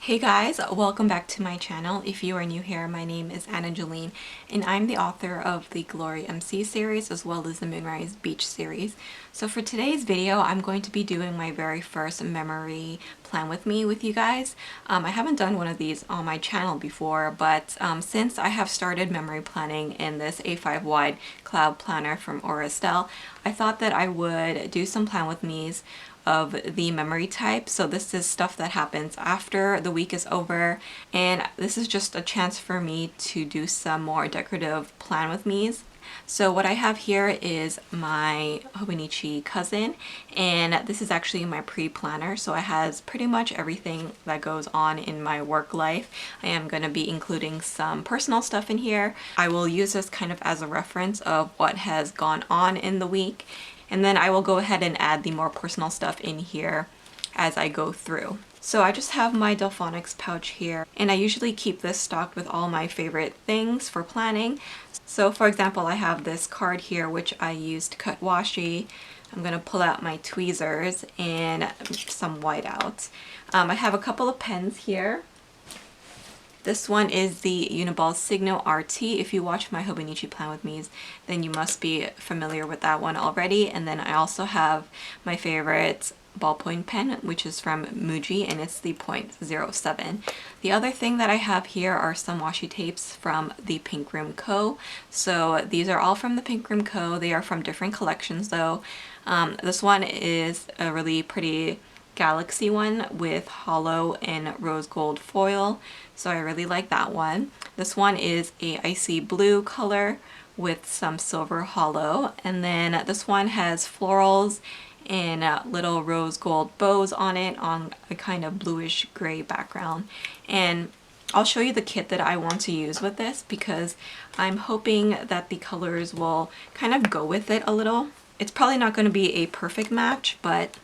Hey guys, welcome back to my channel. If you are new here, my name is Jolene and I'm the author of the Glory MC series as well as the Moonrise Beach series. So for today's video, I'm going to be doing my very first memory plan with me with you guys. I haven't done one of these on my channel before, but since I have started memory planning in this A5 wide cloud planner from Estelle, I thought that I would do some plan with me's of the memory type. So this is stuff that happens after the week is over, and this is just a chance for me to do some more decorative plan with me's. So what I have here is my Hobonichi cousin, and this is actually my pre-planner, so it has pretty much everything that goes on in my work life. I am going to be including some personal stuff in here. I will use this kind of as a reference of what has gone on in the week, and then I will go ahead and add the more personal stuff in here as I go through. So I just have my Delphonics pouch here, and I usually keep this stocked with all my favorite things for planning. So for example, I have this card here which I used to cut washi. I'm going to pull out my tweezers and some whiteouts. I have a couple of pens here. This one is the Uniball Signo RT. If you watch my Hobonichi Plan with Me's, then you must be familiar with that one already. And then I also have my favorite ballpoint pen, which is from Muji, and it's the .07. The other thing that I have here are some washi tapes from the Pink Room Co. So these are all from the Pink Room Co. They are from different collections though. This one is a really pretty galaxy one with hollow and rose gold foil, so I really like that one. This one is a icy blue color with some silver hollow, and then this one has florals and little rose gold bows on it on a kind of bluish gray background. And I'll show you the kit that I want to use with this because I'm hoping that the colors will kind of go with it a little. It's probably not going to be a perfect match, but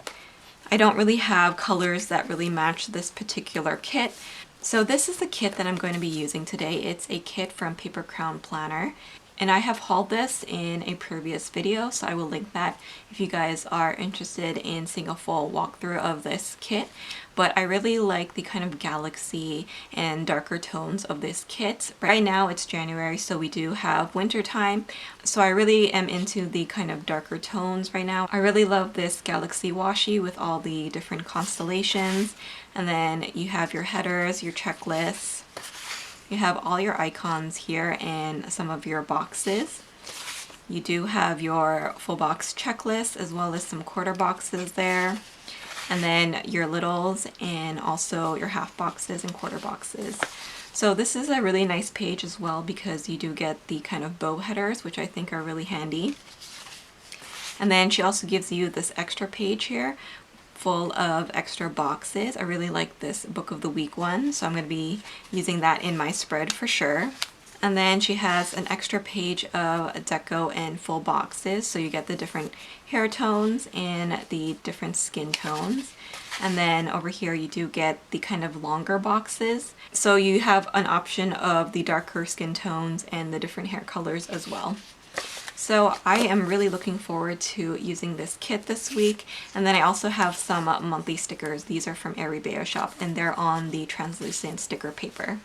I don't really have colors that really match this particular kit. So this is the kit that I'm going to be using today. It's a kit from PaperCrownPlanner, and I have hauled this in a previous video, so I will link that if you guys are interested in seeing a full walkthrough of this kit. But I really like the kind of galaxy and darker tones of this kit. Right now it's January, so we do have winter time, so I really am into the kind of darker tones right now. I really love this galaxy washi with all the different constellations, and then you have your headers, your checklists. You have all your icons here and some of your boxes. You do have your full box checklist as well as some quarter boxes there. And then your littles and also your half boxes and quarter boxes. So this is a really nice page as well because you do get the kind of bow headers, which I think are really handy. And then she also gives you this extra page here full of extra boxes. I really like this book of the week one, so I'm going to be using that in my spread for sure. And then she has an extra page of deco and full boxes, so you get the different hair tones and the different skin tones. And then over here you do get the kind of longer boxes, so you have an option of the darker skin tones and the different hair colors as well. So I am really looking forward to using this kit this week. And then I also have some monthly stickers. These are from ArieBea shop, and they're on the translucent sticker paper.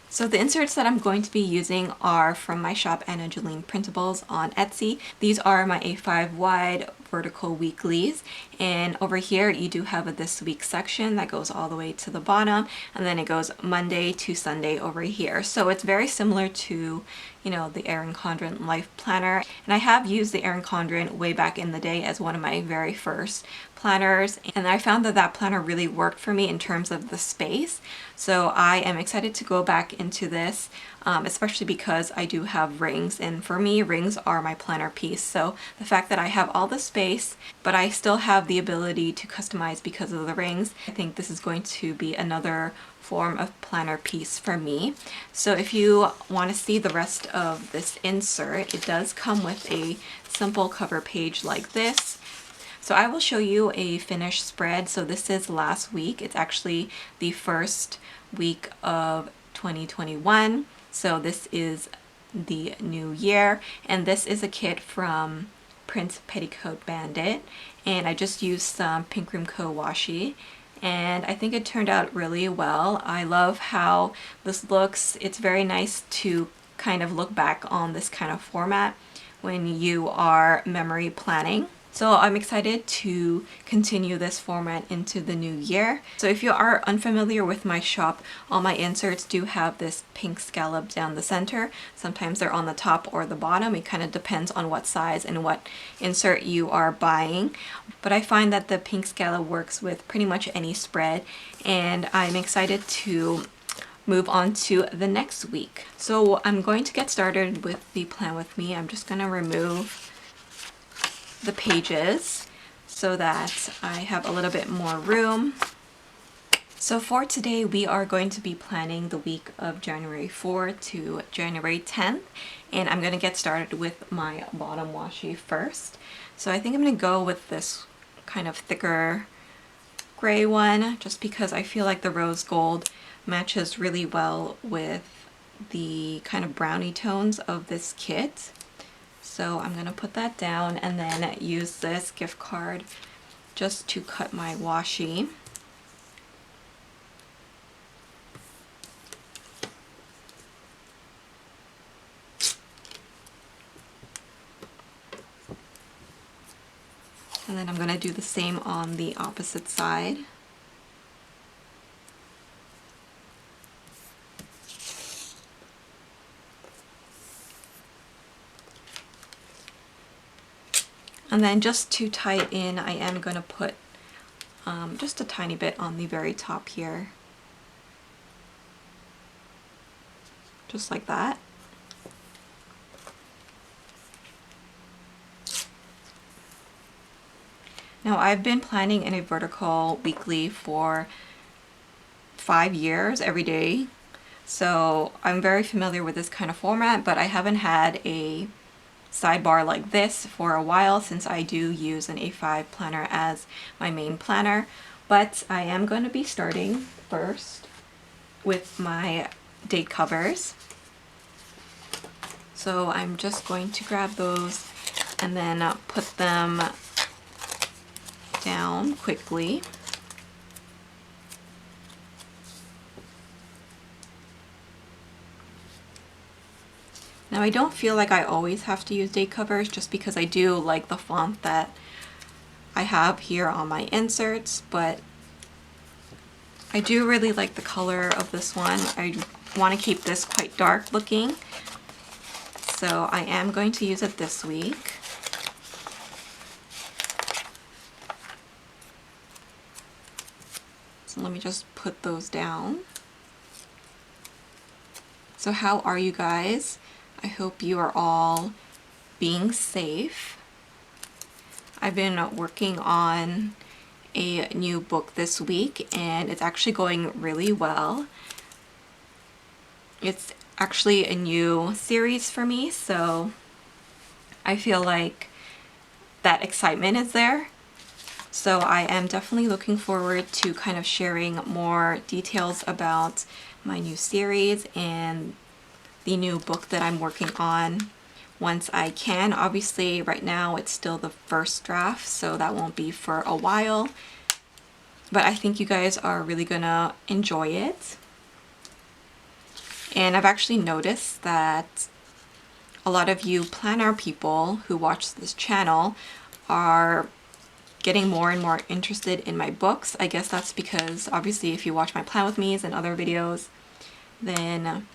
So the inserts that I'm going to be using are from my shop, Jolene Printables on Etsy. These are my A5 wide vertical weeklies, and over here you do have a this week section that goes all the way to the bottom, and then it goes Monday to Sunday over here. So it's very similar to, you know, the Erin Condren Life Planner, and I have used the Erin Condren way back in the day as one of my very first planners, and I found that that planner really worked for me in terms of the space. So I am excited to go back into this, especially because I do have rings, and for me rings are my planner piece. So the fact that I have all the space but I still have the ability to customize because of the rings, I think this is going to be another form of planner piece for me. So if you want to see the rest of this insert, it does come with a simple cover page like this. So I will show you a finished spread. So this is last week. It's actually the first week of 2021. So this is the new year, and this is a kit from Prince Petticoat Bandit, and I just used some Pink Room Co washi and I think it turned out really well. I love how this looks. It's very nice to kind of look back on this kind of format when you are memory planning. So I'm excited to continue this format into the new year. So if you are unfamiliar with my shop, all my inserts do have this pink scallop down the center. Sometimes they're on the top or the bottom. It kind of depends on what size and what insert you are buying. But I find that the pink scallop works with pretty much any spread, and I'm excited to move on to the next week. So I'm going to get started with the plan with me. I'm just going to remove the pages so that I have a little bit more room. So for today, we are going to be planning the week of January 4th to January 10th, and I'm going to get started with my bottom washi first. So I think I'm going to go with this kind of thicker gray one, just because I feel like the rose gold matches really well with the kind of brownie tones of this kit. So I'm going to put that down and then use this gift card just to cut my washi. And then I'm going to do the same on the opposite side. And then just to tie it in, I am going to put just a tiny bit on the very top here. Just like that. Now I've been planning in a vertical weekly for 5 years every day. So I'm very familiar with this kind of format, but I haven't had a sidebar like this for a while, since I do use an A5 planner as my main planner. But I am going to be starting first with my date covers. So I'm just going to grab those and then put them down quickly. Now I don't feel like I always have to use date covers, just because I do like the font that I have here on my inserts, but I do really like the color of this one. I want to keep this quite dark looking, so I am going to use it this week. So let me just put those down. So how are you guys? I hope you are all being safe. I've been working on a new book this week, and it's actually going really well. It's actually a new series for me, so I feel like that excitement is there. So I am definitely looking forward to kind of sharing more details about my new series and the new book that I'm working on once I can. Obviously right now it's still the first draft, so that won't be for a while, but I think you guys are really gonna enjoy it. And I've actually noticed that a lot of you planner people who watch this channel are getting more and more interested in my books. I guess that's because obviously if you watch my Plan With Me's and other videos, then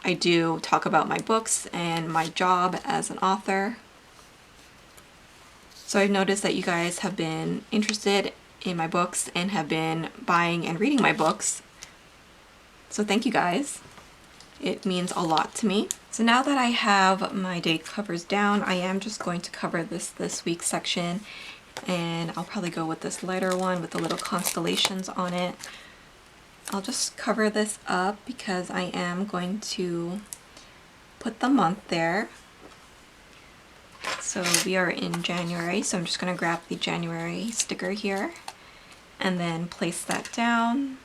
I do talk about my books and my job as an author. So I've noticed that you guys have been interested in my books and have been buying and reading my books. So thank you guys. It means a lot to me. So now that I have my date covers down, I am just going to cover this week's section, and I'll probably go with this lighter one with the little constellations on it. I'll just cover this up because I am going to put the month there. So we are in January, so I'm just going to grab the January sticker here and then place that down.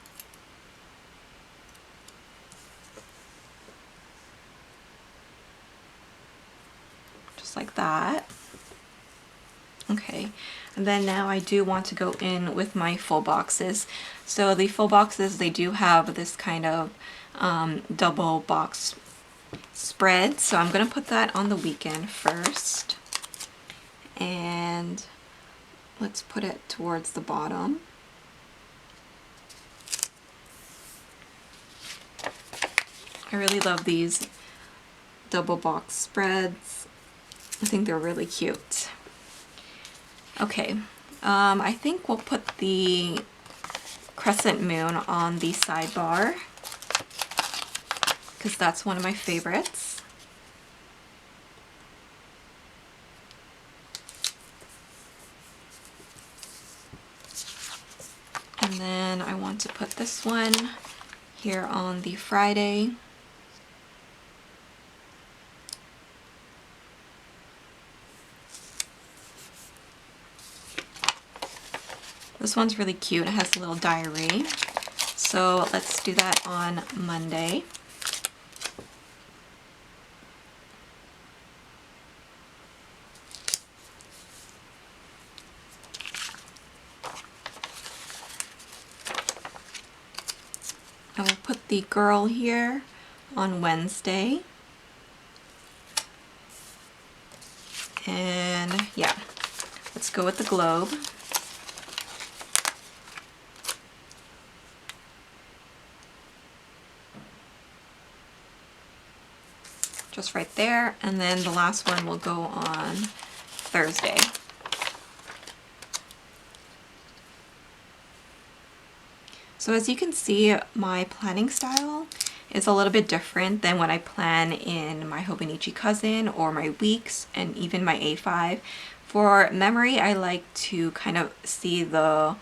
Just like that. Okay, and And then now I do want to go in with my full boxes. So the full boxes, they do have this kind of double box spread. So I'm going to put that on the weekend first. And let's put it towards the bottom. I really love these double box spreads. I think they're really cute. Okay, I think we'll put the crescent moon on the sidebar because that's one of my favorites. And then I want to put this one here on the Friday. This one's really cute. It has a little diary. So let's do that on Monday. I will put the girl here on Wednesday. And yeah, let's go with the globe. Just right there, and then the last one will go on Thursday. So as you can see, my planning style is a little bit different than what I plan in my Hobonichi Cousin or my weeks and even my A5. For memory, I like to kind of see the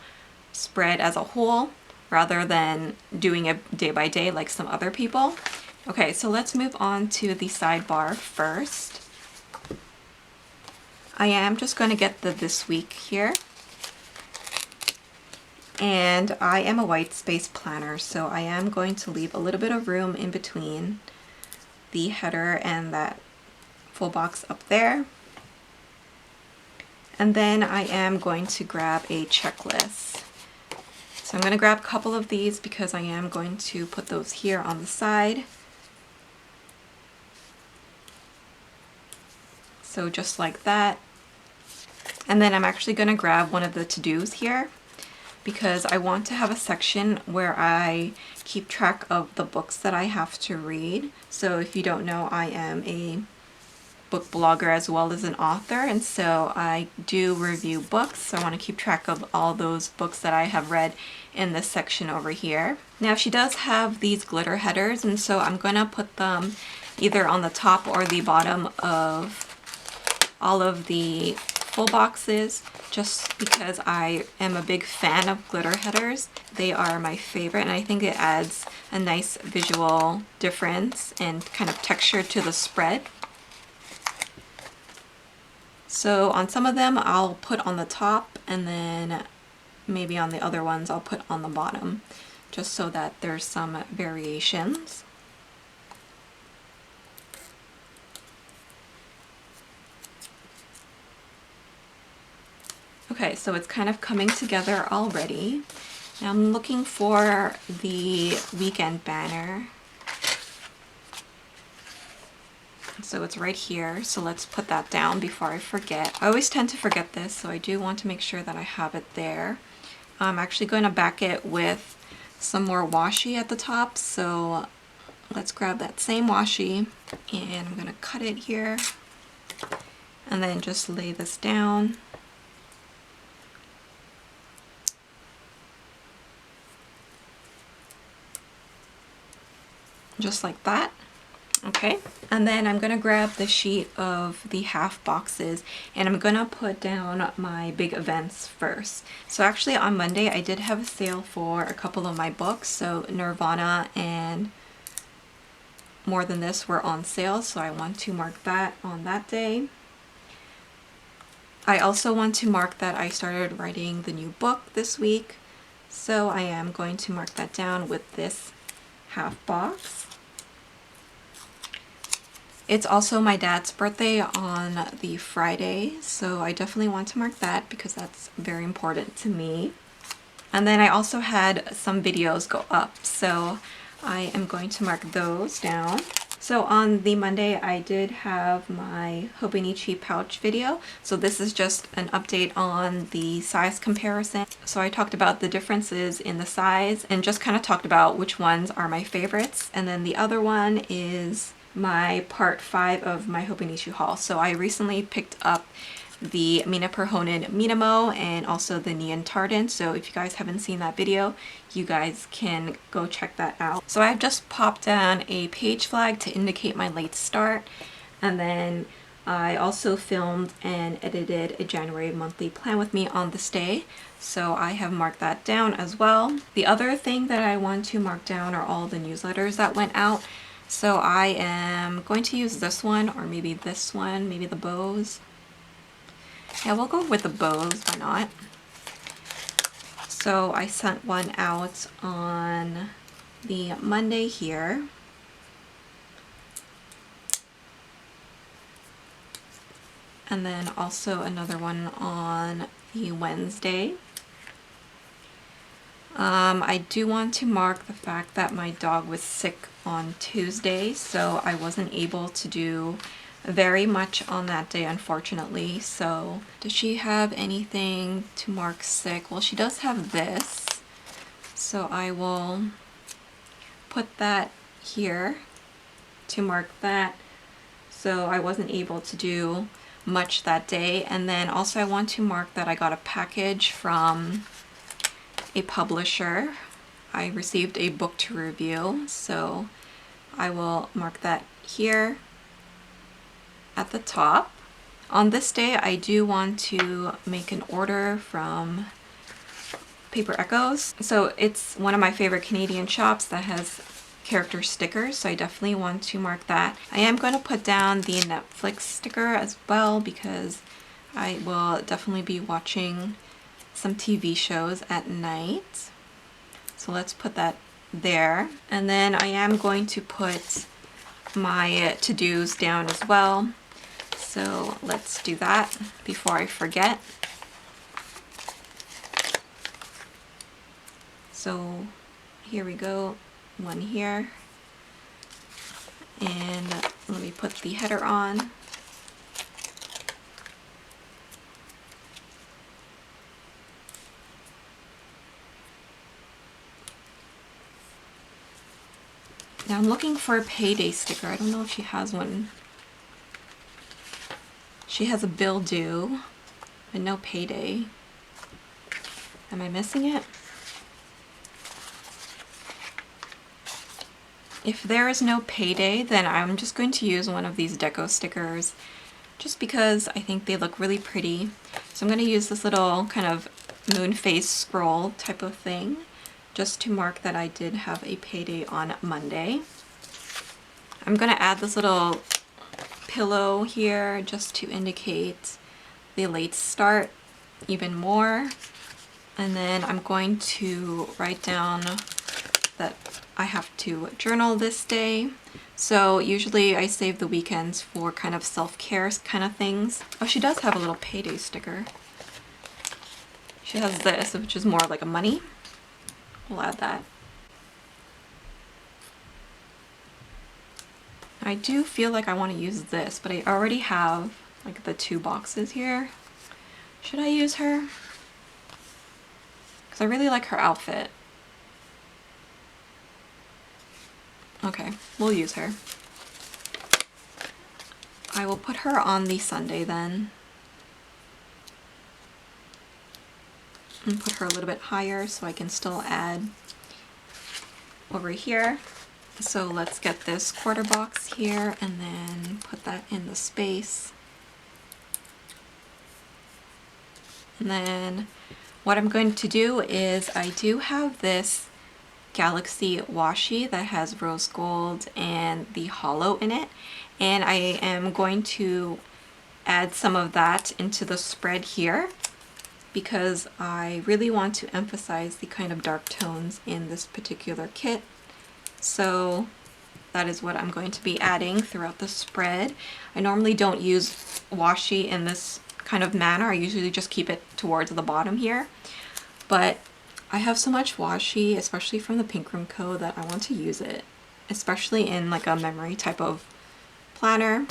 spread as a whole rather than doing it day by day like some other people. Okay, so let's move on to the sidebar first. I am just going to get the this week here. And I am a white space planner, so I am going to leave a little bit of room in between the header and that full box up there. And then I am going to grab a checklist. So I'm going to grab a couple of these because I am going to put those here on the side. So just like that. And then I'm actually going to grab one of the to-dos here because I want to have a section where I keep track of the books that I have to read. So if you don't know, I am a book blogger as well as an author, and so I do review books. So I want to keep track of all those books that I have read in this section over here. Now she does have these glitter headers, and so I'm going to put them either on the top or the bottom of all of the full boxes just because I am a big fan of glitter headers. They are my favorite, and I think it adds a nice visual difference and kind of texture to the spread. So on some of them I'll put on the top, and then maybe on the other ones I'll put on the bottom, just so that there's some variations. Okay, so it's kind of coming together already. Now I'm looking for the weekend banner. So it's right here, so let's put that down before I forget. I always tend to forget this, so I do want to make sure that I have it there. I'm actually going to back it with some more washi at the top, so let's grab that same washi, and I'm going to cut it here, and then just lay this down. Just like that. Okay, and then I'm gonna grab the sheet of the half boxes, and I'm gonna put down my big events first. So actually on Monday I did have a sale for a couple of my books. So Nirvana and More Than This were on sale, so I want to mark that on that day. I also want to mark that I started writing the new book this week, so I am going to mark that down with this half box. It's also my dad's birthday on the Friday, so I definitely want to mark that because that's very important to me. And then I also had some videos go up, so I am going to mark those down. So on the Monday, I did have my Hobonichi pouch video. So this is just an update on the size comparison. So I talked about the differences in the size and just kind of talked about which ones are my favorites. And then the other one is my part 5 of my Hobonichi haul. So I recently picked up the Mina Perhonen Minamo and also the Neon Tardin. So if you guys haven't seen that video, you guys can go check that out. So I've just popped down a page flag to indicate my late start, and then I also filmed and edited a January monthly plan with me on this day. So I have marked that down as well. The other thing that I want to mark down are all the newsletters that went out. So I am going to use this one, or maybe this one, maybe the bows. Yeah, we'll go with the bows, why not? So I sent one out on the Monday here. And then also another one on the Wednesday. I do want to mark the fact that my dog was sick on Tuesday, so I wasn't able to do very much on that day, unfortunately. So does she have anything to mark sick? Well, she does have this, so I will put that here to mark that. So I wasn't able to do much that day. And then also I want to mark that I got a package from a publisher. I received a book to review, so I will mark that here at the top. On this day, I do want to make an order from Paper Echoes. So it's one of my favorite Canadian shops that has character stickers, so I definitely want to mark that. I am going to put down the Netflix sticker as well because I will definitely be watching some TV shows at night. So let's put that there. And then I am going to put my to-dos down as well. So let's do that before I forget. So here we go, one here. And let me put the header on. Now I'm looking for a payday sticker. I don't know if she has one. She has a bill due, but no payday. Am I missing it? If there is no payday, then I'm just going to use one of these deco stickers just because I think they look really pretty. So I'm going to use this little kind of moon face scroll type of thing just to mark that I did have a payday on Monday. I'm going to add this little pillow here just to indicate the late start even more. And then I'm going to write down that I have to journal this day. So usually I save the weekends for kind of self-care kind of things. Oh, she does have a little payday sticker. She has this, which is more like a money. We'll add that. I do feel like I want to use this, but I already have like the 2 boxes here. Should I use her? Because I really like her outfit. Okay, we'll use her. I will put her on the Sunday then. And put her a little bit higher so I can still add over here. So let's get this quarter box here and then put that in the space. And then what I'm going to do is I do have this Galaxy washi that has rose gold and the hollow in it, and I am going to add some of that into the spread here because I really want to emphasize the kind of dark tones in this particular kit. So that is what I'm going to be adding throughout the spread. I normally don't use washi in this kind of manner. I usually just keep it towards the bottom here. But I have so much washi, especially from the Pink Room Co., that I want to use it, especially in like a memory type of planner.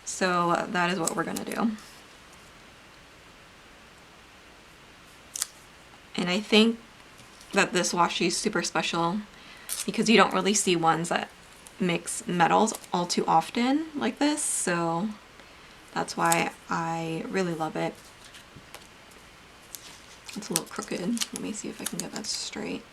So that is what we're gonna do. And I think that this washi is super special because you don't really see ones that mix metals all too often like this, so that's why I really love it. It's a little crooked. Let me see if I can get that straight.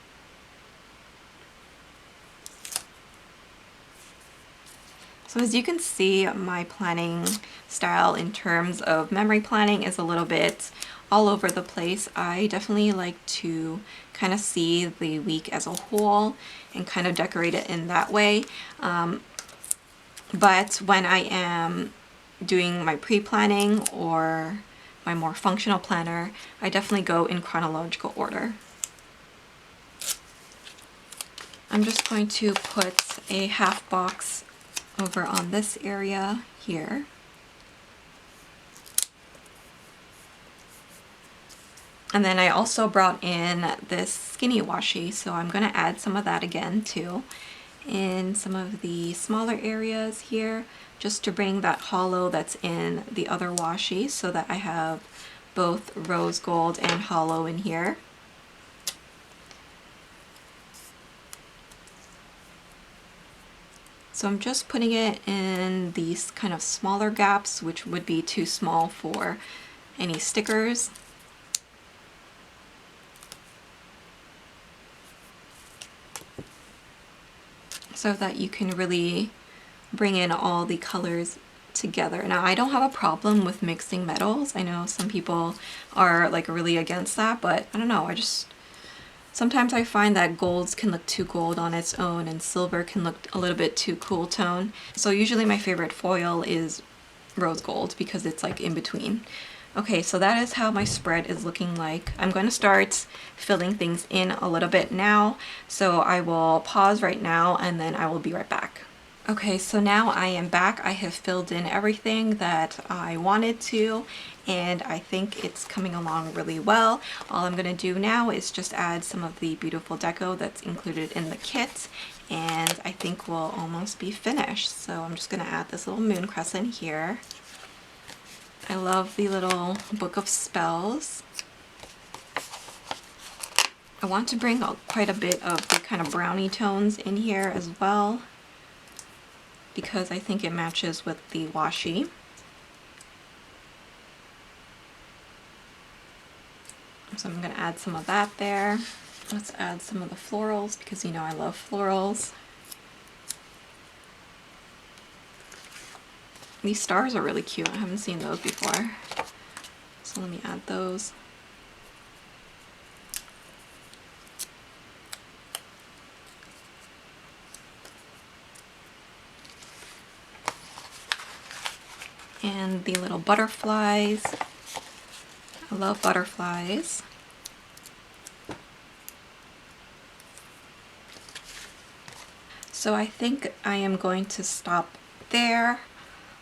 So as you can see, my planning style in terms of memory planning is a little bit all over the place. I definitely like to kind of see the week as a whole and kind of decorate it in that way. But when I am doing my pre-planning or my more functional planner, I definitely go in chronological order. I'm just going to put a half box over on this area here. And then I also brought in this skinny washi, so I'm going to add some of that again too in some of the smaller areas here, just to bring that hollow that's in the other washi so that I have both rose gold and hollow in here. So I'm just putting it in these kind of smaller gaps, which would be too small for any stickers. So that you can really bring in all the colors together. Now, I don't have a problem with mixing metals. I know some people are like really against that, but I don't know, sometimes I find that golds can look too gold on its own and silver can look a little bit too cool tone. So usually my favorite foil is rose gold because it's like in between. Okay, so that is how my spread is looking like. I'm going to start filling things in a little bit now. So I will pause right now and then I will be right back. Okay, so now I am back. I have filled in everything that I wanted to, and I think it's coming along really well. All I'm going to do now is just add some of the beautiful deco that's included in the kit, and I think we'll almost be finished. So I'm just going to add this little moon crescent here. I love the little book of spells. I want to bring quite a bit of the kind of brownie tones in here as well, because I think it matches with the washi. So I'm going to add some of that there. Let's add some of the florals because you know I love florals. These stars are really cute. I haven't seen those before. So let me add those. And the little butterflies. I love butterflies. So I think I am going to stop there.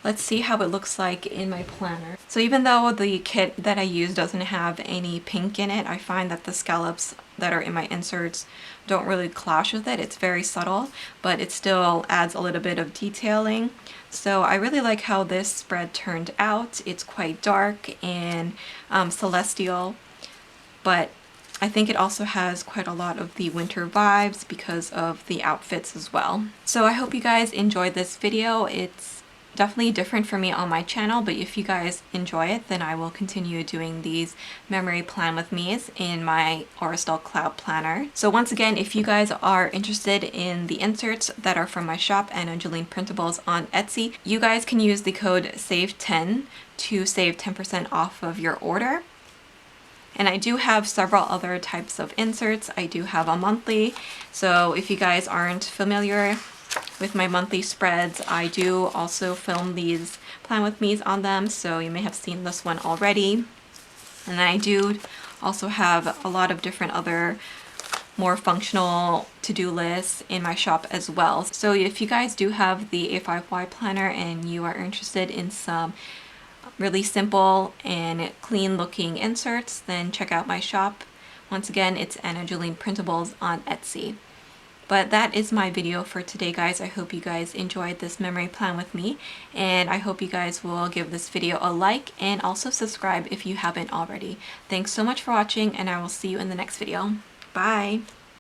Let's see how it looks like in my planner. So even though the kit that I use doesn't have any pink in it, I find that the scallops that are in my inserts don't really clash with it. It's very subtle, but it still adds a little bit of detailing. So I really like how this spread turned out. It's quite dark and celestial, but I think it also has quite a lot of the winter vibes because of the outfits as well. So I hope you guys enjoyed this video. It's definitely different for me on my channel, but if you guys enjoy it, then I will continue doing these memory plan with me's in my Estelle Cloud Planner. So once again, if you guys are interested in the inserts that are from my shop and Jolene Printables on Etsy, you guys can use the code SAVE10 to save 10% off of your order. And I do have several other types of inserts. I do have a monthly, so if you guys aren't familiar with my monthly spreads, I do also film these plan with me's on them, so you may have seen this one already. And I do also have a lot of different other more functional to-do lists in my shop as well. So if you guys do have the A5Y planner and you are interested in some really simple and clean looking inserts, then check out my shop. Once again, it's Jolene Printables on Etsy. But that is my video for today, guys. I hope you guys enjoyed this memory plan with me, and I hope you guys will give this video a like and also subscribe if you haven't already. Thanks so much for watching, and I will see you in the next video. Bye!